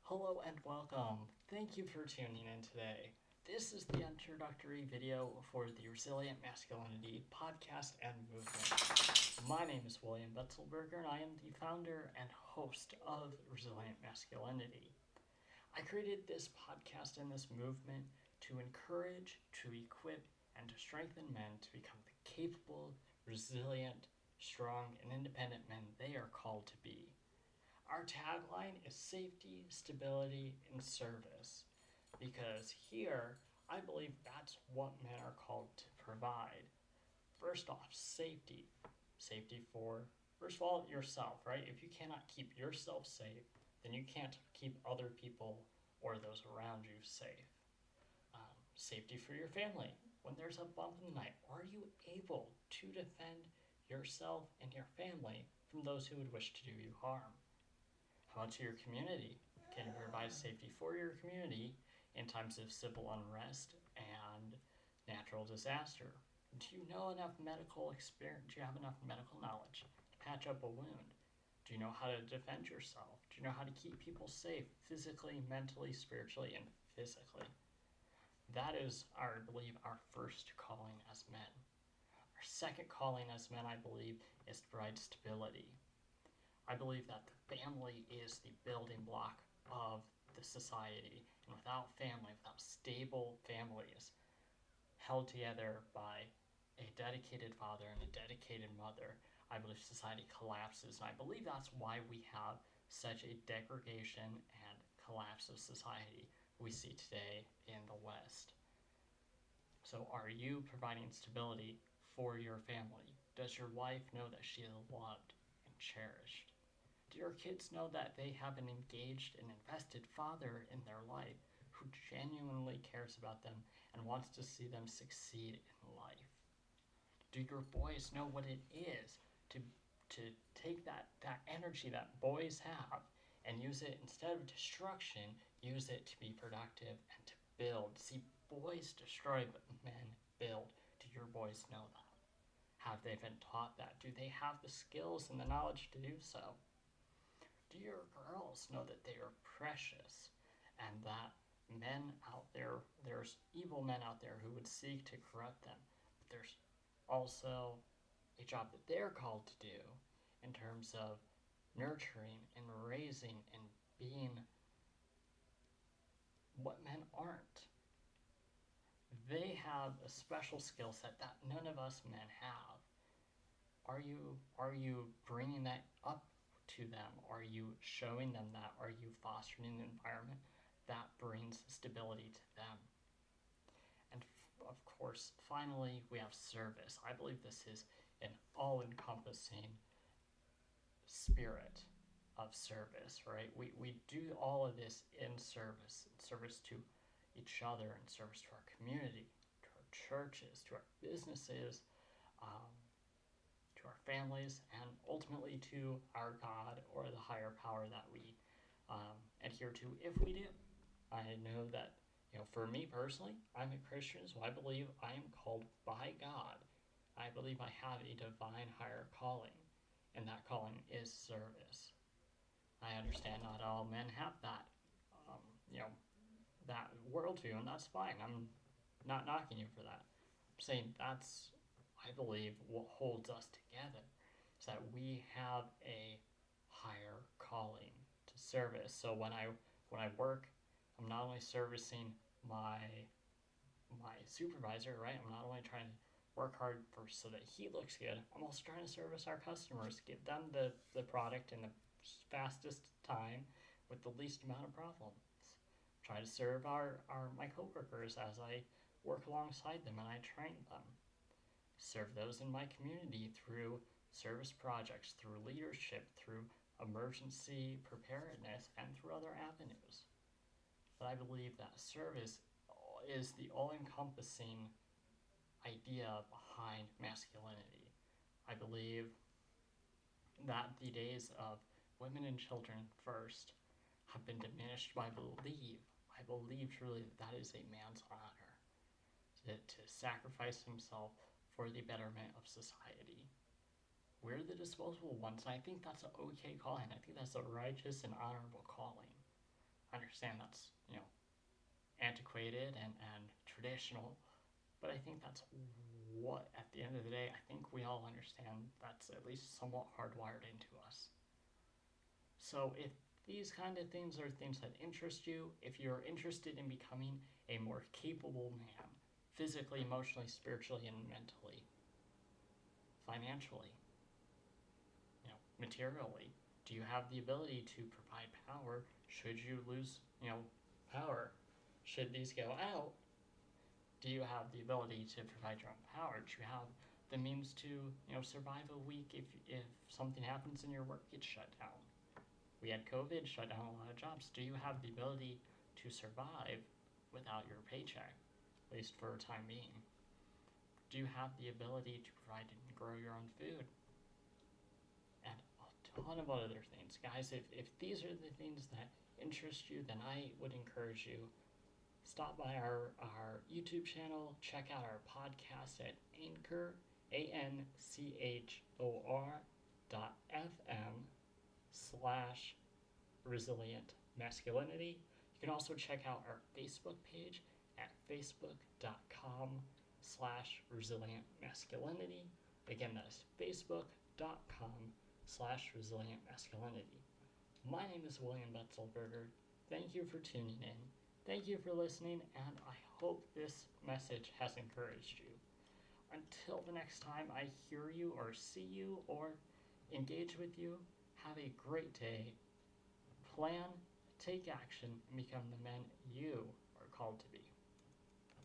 Hello and welcome. Thank you for tuning in today. This is the introductory video for the Resilient Masculinity podcast and movement. My name is William Betzelberger and I am the founder and host of Resilient Masculinity. I created this podcast and this movement to encourage, to equip, and to strengthen men to become the capable, resilient, strong, and independent men they are called to be. Our tagline is safety, stability, and service, because here I believe that's what men are called to provide. First off, safety. Safety for, first of all, yourself, right? If you cannot keep yourself safe, then you can't keep other people or those around you safe. Safety for your family. When there's a bump in the night, are you able to defend yourself and your family from those who would wish to do you harm? How about to your community? Can you provide safety for your community in times of civil unrest and natural disaster? Do you know enough medical experience? Do you have enough medical knowledge to patch up a wound? Do you know how to defend yourself? Do you know how to keep people safe physically, mentally, spiritually, and physically? That is, I believe, our first calling as men. Our second calling as men, I believe, is to provide stability. I believe that the family is the building block of the society, and without family, without stable families held together by a dedicated father and a dedicated mother, I believe society collapses, and I believe that's why we have such a degradation and collapse of society we see today in the West. So are you providing stability for your family? Does your wife know that she is loved and cherished? Do your kids know that they have an engaged and invested father in their life who genuinely cares about them and wants to see them succeed in life? Do your boys know what it is to take that energy that boys have and use it, instead of destruction, use it to be productive and to build? See, boys destroy, but men build. Do your boys know that? Have they been taught that? Do they have the skills and the knowledge to do so? Do your girls know that they are precious and that men out there, there's evil men out there who would seek to corrupt them, but there's also a job that they're called to do in terms of nurturing and raising and being what men aren't. They have a special skill set that none of us men have. Are you bringing that up to them? Are you showing them that? Are you fostering an environment that brings stability to them? And of course, finally, we have service. I believe this is an all-encompassing spirit of service, right? We do all of this in service to each other, in service to our community, to our churches, to our businesses, to our families, and ultimately to our God or the higher power that we adhere to if we do. I know that, for me personally, I'm a Christian, so I believe I am called by God. I believe I have a divine higher calling, and that calling is service. I understand not all men have that, um, you know, that worldview, and that's fine. I'm not knocking you for that. I'm saying that's, I believe, what holds us together, is that we have a higher calling to service. So when I work, I'm not only servicing my supervisor, right? I'm not only trying to work hard for so that he looks good, I'm also trying to service our customers, give them the product in the fastest time with the least amount of problems. Try to serve my coworkers as I work alongside them and I train them. Serve those in my community through service projects, through leadership, through emergency preparedness, and through other avenues. But I believe that service is the all-encompassing idea behind masculinity. I believe that the days of women and children first have been diminished, but I believe truly that is a man's honor to sacrifice himself for the betterment of society. We're the disposable ones, and I think that's an okay calling. I think that's a righteous and honorable calling. understand that's, antiquated and traditional, but I think that's what, at the end of the day, I think we all understand that's at least somewhat hardwired into us. So if these kind of things are things that interest you, if you're interested in becoming a more capable man, physically, emotionally, spiritually, and mentally, financially, materially, do you have the ability to provide power should you lose, power? Should these go out, do you have the ability to provide your own power? Do you have the means to, survive a week if something happens and your work gets shut down? We had COVID, shut down a lot of jobs. Do you have the ability to survive without your paycheck, at least for a time being? Do you have the ability to provide and grow your own food? And a ton of other things. Guys, if these are the things that interest you, then I would encourage you, stop by our YouTube channel, check out our podcast at Anchor, ANCHOR.fm/Resilient Masculinity. You can also check out our Facebook page at facebook.com/Resilient Masculinity. Again, that is facebook.com/Resilient Masculinity. My name is William Betzelberger. Thank you for tuning in. Thank you for listening, and I hope this message has encouraged you. Until the next time I hear you or see you or engage with you, have a great day. Plan, take action, and become the men you are called to be.